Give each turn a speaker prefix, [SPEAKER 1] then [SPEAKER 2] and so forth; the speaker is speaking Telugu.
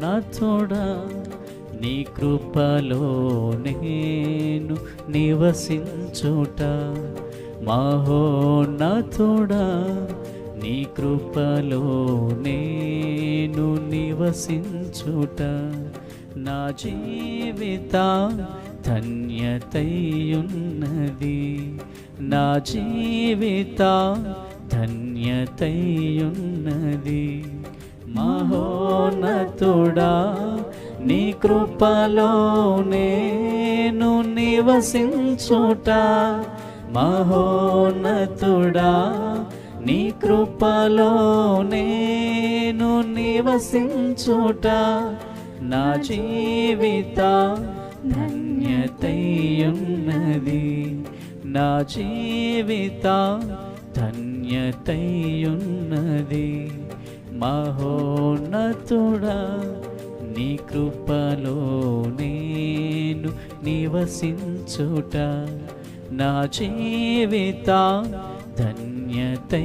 [SPEAKER 1] మహోన్నతుడా నీ కృపలో నేను నివసించుట, మహోన్నతుడా నీ కృపలో నేను నివసించుట, నా జీవిత ధన్యతయున్నది, నా జీవిత ధన్యతయున్నది. మహోన్నతుడా నీ కృపలో నేను నివసించుట, మహోన్నతుడా నీ కృపలో నేను నివసించుట, నా జీవిత ధన్యతయున్నది, నా జీవిత ధన్యతయున్నది. మహోన్నతుడా నీ కృపలో నేను నివసించుట, నా జీవిత ధన్యతయున్నది.